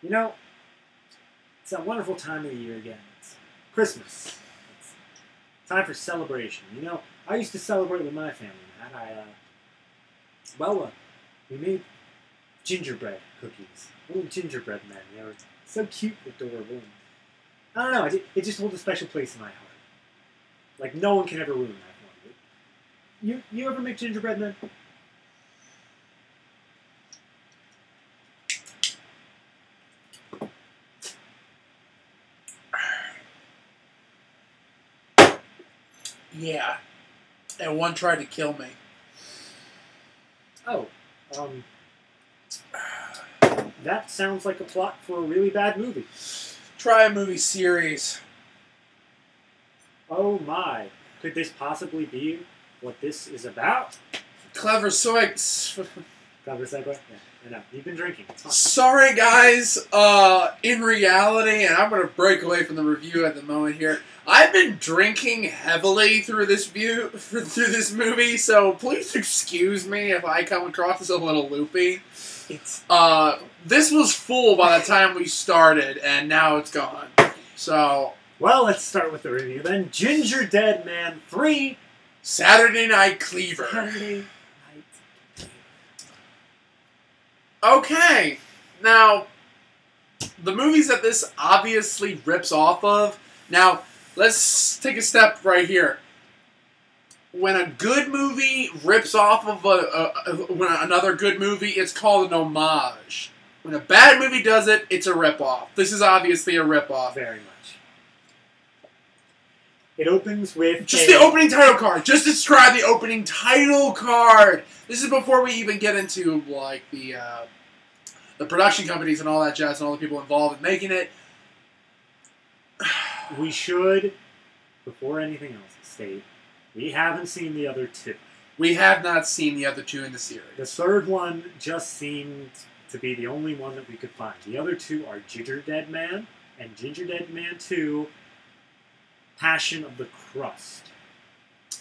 You know, it's that wonderful time of the year again. It's Christmas. It's time for celebration. You know, I used to celebrate with my family, Matt. We made gingerbread cookies. Little gingerbread men. They were so cute and adorable. I don't know, it just holds a special place in my heart. Like, no one can ever ruin that for me. You ever make gingerbread men? Yeah. And one tried to kill me. Oh, that sounds like a plot for a really bad movie. Try a movie series. Oh my. Could this possibly be what this is about? Clever swings. Clever segue? Yeah, I know. You've been drinking. It's fine. Sorry, guys. In reality, and I'm going to break away from the review at the moment here, I've been drinking heavily through this movie, so please excuse me if I come across as a little loopy. This was full by the time we started, and now it's gone. So, well, let's start with the review then. Gingerdead Man 3. Saturday Night Cleaver. Saturday Night Cleaver. Okay. Now, the movies that this obviously rips off of. Now, let's take a step right here. When a good movie rips off of another good movie, it's called an homage. When a bad movie does it, it's a ripoff. This is obviously a ripoff. Very much. It opens with just the opening title card. Just describe the opening title card. This is before we even get into like the production companies and all that jazz and all the people involved in making it. We should, before anything else, state we haven't seen the other two. We have not seen the other two in the series. The third one just seemed to be the only one that we could find. The other two are Gingerdead Man and Gingerdead Man 2, Passion of the Crust.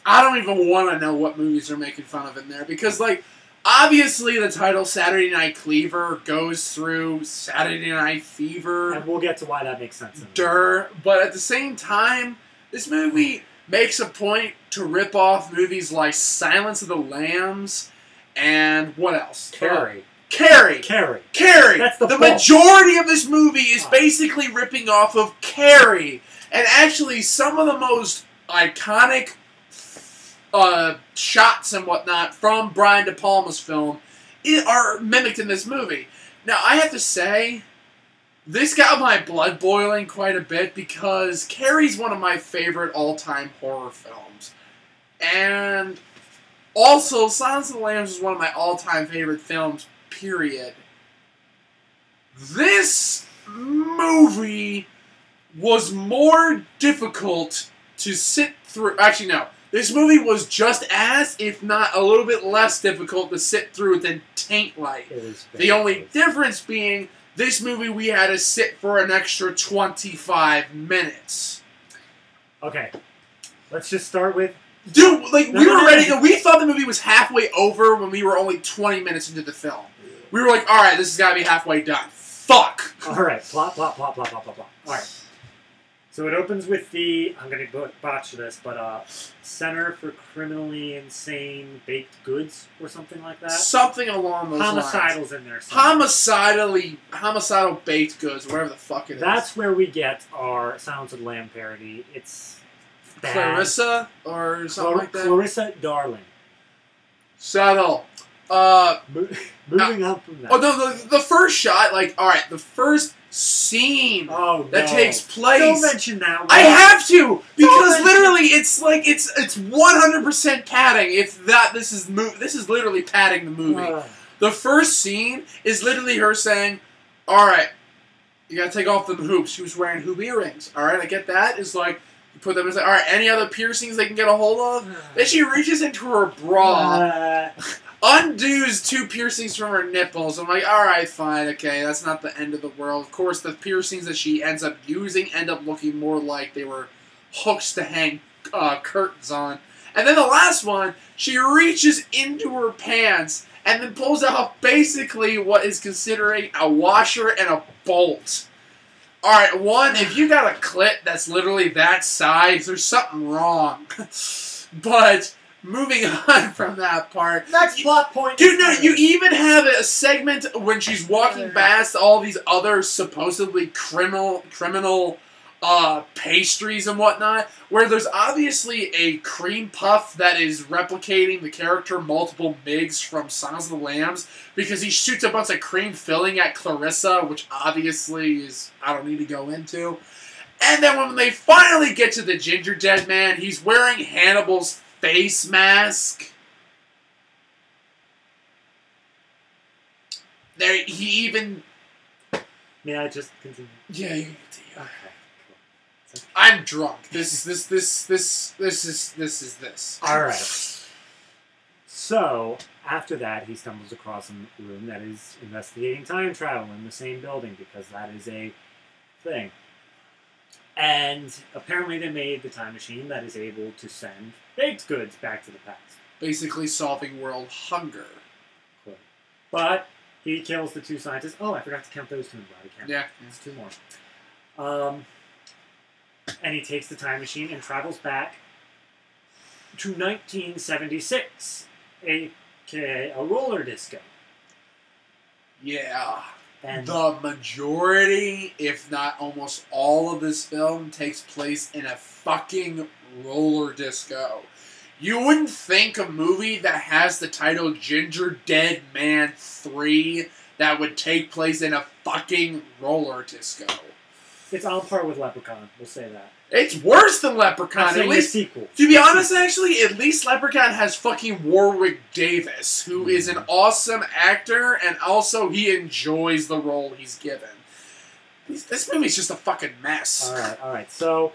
I don't even want to know what movies they're making fun of in there. Because, like, obviously the title Saturday Night Cleaver goes through Saturday Night Fever. And we'll get to why that makes sense. But at the same time, this movie makes a point to rip off movies like Silence of the Lambs and what else? Carrie. Carrie. That's the majority of this movie is basically ripping off of Carrie. And actually, some of the most iconic shots and whatnot from Brian De Palma's film are mimicked in this movie. Now, I have to say, this got my blood boiling quite a bit because Carrie's one of my favorite all-time horror films. And also, Silence of the Lambs is one of my all-time favorite films, period. This movie was more difficult to sit through. Actually, no. This movie was just as, if not a little bit less difficult to sit through than Taint Light. The only difference being, this movie we had to sit for an extra 25 minutes. Okay. Let's just start with... Dude, like, we were ready to... We thought the movie was halfway over when we were only 20 minutes into the film. We were like, alright, this has got to be halfway done. Fuck! Alright, plot. Alright. So it opens with the, I'm going to botch this, but Center for Criminally Insane Baked Goods or something like that. Something along those lines. Homicidal's in there. Homicidal baked goods, whatever the fuck it is. That's where we get our Silence of the Lamb parody. It's bad. Clarissa or something like that. Clarissa Darling. Settle. Moving on from that. Oh no, the first shot, like, all right, the first scene that takes place. Don't mention that one. I have to because literally it's like it's 100% padding. This is literally padding the movie. The first scene is literally her saying, "All right, you gotta take off the hoops." She was wearing hoop earrings. All right, I get that. It's like you put them. It's like, all right, any other piercings they can get a hold of? Then she reaches into her bra. Undoes 2 piercings from her nipples. I'm like, alright, fine, okay, that's not the end of the world. Of course, the piercings that she ends up using end up looking more like they were hooks to hang curtains on. And then the last one, she reaches into her pants and then pulls out basically what is considering a washer and a bolt. Alright, one, if you got a clit that's literally that size, there's something wrong. But moving on from that part. Next plot point. Dude, no, you even have a segment when she's walking past all these other supposedly criminal pastries and whatnot, where there's obviously a cream puff that is replicating the character Multiple Miggs from Silence of the Lambs, because he shoots a bunch of cream filling at Clarissa, which obviously is, I don't need to go into. And then when they finally get to the Gingerdead Man, he's wearing Hannibal's face mask. There, he even... May I just continue? Yeah, you can continue. Okay. I'm drunk. This is this. Alright. So, after that, he stumbles across a room that is investigating time travel in the same building, because that is a thing. And apparently they made the time machine that is able to send baked goods back to the past. Basically solving world hunger. Cool. But he kills the two scientists. Oh, I forgot to count those two in the body count. Yeah. It's two more. And he takes the time machine and travels back to 1976, aka a roller disco. Yeah. And the majority, if not almost all of this film takes place in a fucking roller disco. You wouldn't think a movie that has the title Gingerdead Man 3 that would take place in a fucking roller disco. It's on par with Leprechaun, we'll say that. It's worse than Leprechaun. At least sequel. To be honest, actually, at least Leprechaun has fucking Warwick Davis, who is an awesome actor, and also he enjoys the role he's given. This movie's just a fucking mess. Alright. So,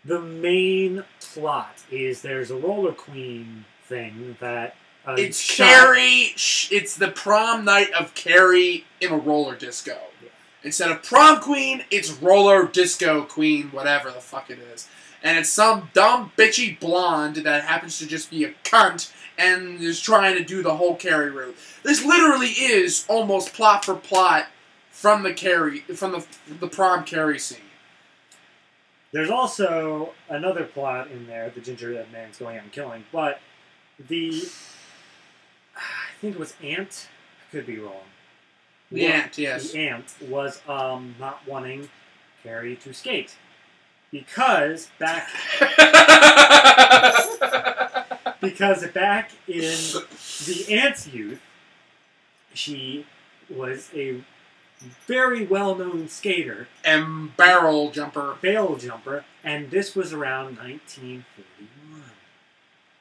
the main plot is there's a roller queen thing that... it's Carrie... It's the prom night of Carrie in a roller disco. Yeah. Instead of prom queen, it's roller disco queen, whatever the fuck it is. And it's some dumb, bitchy blonde that happens to just be a cunt and is trying to do the whole Carrie route. This literally is almost plot for plot from the prom Carrie scene. There's also another plot in there, the Gingerdead Man's going out and killing, but I think it was Aunt, I could be wrong. The aunt, yes. The aunt was not wanting Carrie to skate. Because back in the aunt's youth, she was a very well-known skater. And barrel jumper. And this was around 1941.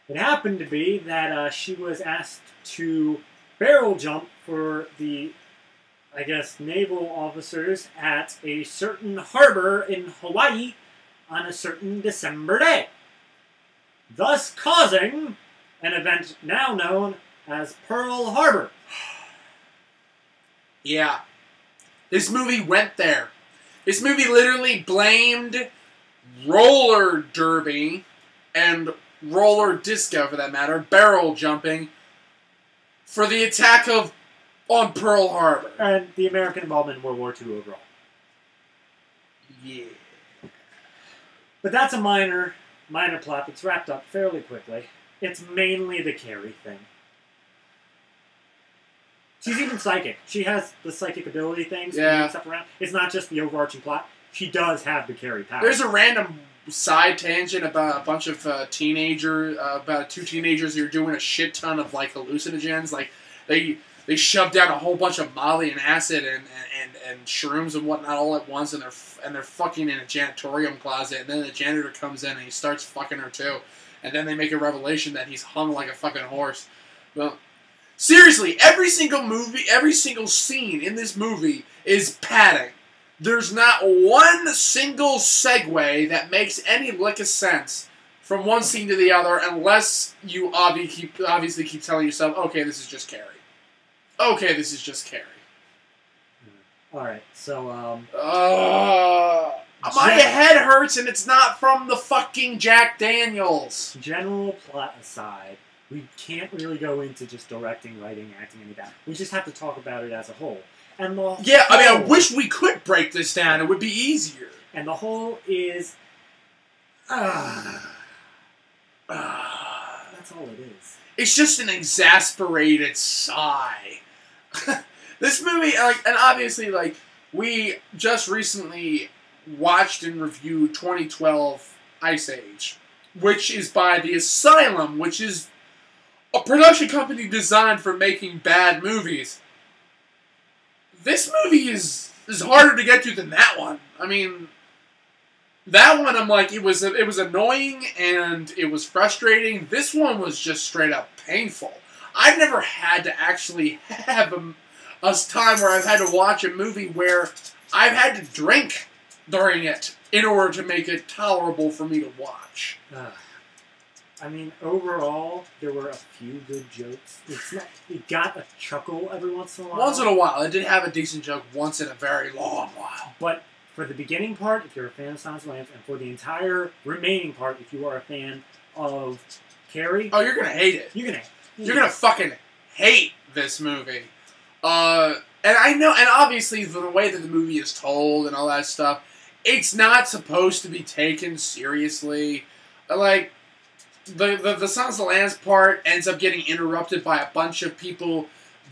It happened to be that she was asked to barrel jump for the, I guess, naval officers at a certain harbor in Hawaii on a certain December day, thus causing an event now known as Pearl Harbor. Yeah. This movie went there. This movie literally blamed roller derby and roller disco, for that matter, barrel jumping, for the attack on Pearl Harbor. And the American involvement in World War II overall. Yeah. But that's a minor plot that's wrapped up fairly quickly. It's mainly the Carrie thing. She's even psychic. She has the psychic ability things to move stuff around. It's not just the overarching plot. She does have the Carrie power. There's a random side tangent about a bunch of about two teenagers who are doing a shit ton of like hallucinogens. Like they shove down a whole bunch of Molly and acid and shrooms and whatnot all at once, and they're fucking in a janitorium closet, and then the janitor comes in and he starts fucking her too, and then they make a revelation that he's hung like a fucking horse. Well, seriously, every single scene in this movie is padding. There's not one single segue that makes any lick of sense from one scene to the other, unless you obviously keep telling yourself, okay, this is just Carrie. Okay, this is just Carrie. Alright, so, my head hurts and it's not from the fucking Jack Daniels. General plot aside, we can't really go into just directing, writing, acting, any of that. We just have to talk about it as a whole. And the Yeah, I mean, I whole- wish we could break this down. It would be easier. And the whole is... that's all it is. It's just an exasperated sigh. This movie, like, and obviously, like, we just recently watched and reviewed 2012 Ice Age, which is by The Asylum, which is a production company designed for making bad movies. This movie is harder to get to than that one. I mean, that one, I'm like, it was annoying and it was frustrating. This one was just straight up painful. I've never had to actually have a time where I've had to watch a movie where I've had to drink during it in order to make it tolerable for me to watch. I mean, overall, there were a few good jokes. It got a chuckle every once in a while. Once in a while. It did have a decent joke once in a very long while. But for the beginning part, if you're a fan of Silence of the Lambs, and for the entire remaining part, if you are a fan of Carrie... Oh, you're gonna hate it. You're gonna fucking hate this movie. And I know, and obviously the way that the movie is told and all that stuff, it's not supposed to be taken seriously. Like, the Silence of the Lambs part ends up getting interrupted by a bunch of people,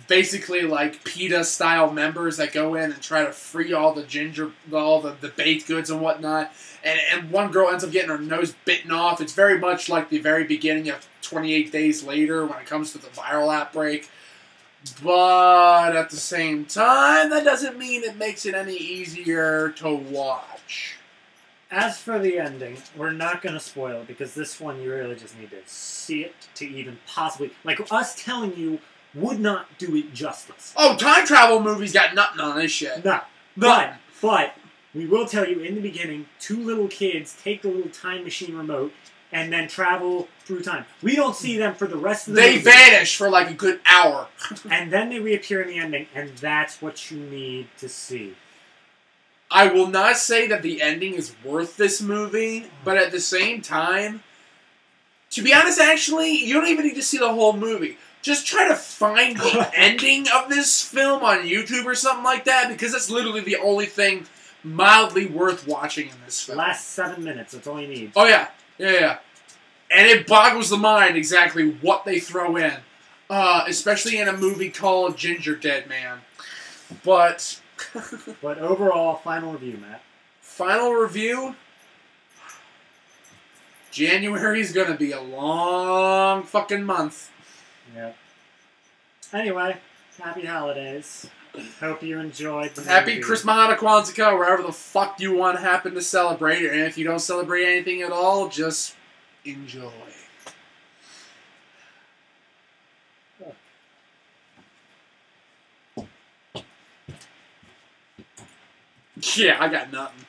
basically like PETA-style members that go in and try to free all the baked goods and whatnot. And one girl ends up getting her nose bitten off. It's very much like the very beginning of 28 Days Later when it comes to the viral outbreak. But at the same time, that doesn't mean it makes it any easier to watch. As for the ending, we're not going to spoil it, because this one you really just need to see it to even possibly... Like, us telling you would not do it justice. Oh, time travel movies got nothing on this shit. No. None. But we will tell you in the beginning, two little kids take the little time machine remote and then travel through time. We don't see them for the rest of the movie. They vanish for like a good hour. And then they reappear in the ending, and that's what you need to see. I will not say that the ending is worth this movie, but at the same time, to be honest, actually, you don't even need to see the whole movie. Just try to find the ending of this film on YouTube or something like that, because that's literally the only thing mildly worth watching in this film. Last 7 minutes, that's all you need. Oh, yeah. Yeah. And it boggles the mind exactly what they throw in. Especially in a movie called Gingerdead Man. But... But overall, final review, Matt. Final review? January's gonna be a long fucking month. Yep. Anyway, happy holidays. Hope you enjoyed the Happy movie. Christmas, Hanukkah, Kwanzaa, wherever the fuck you want to happen to celebrate it. And if you don't celebrate anything at all, just enjoy. Yeah, I got nothing.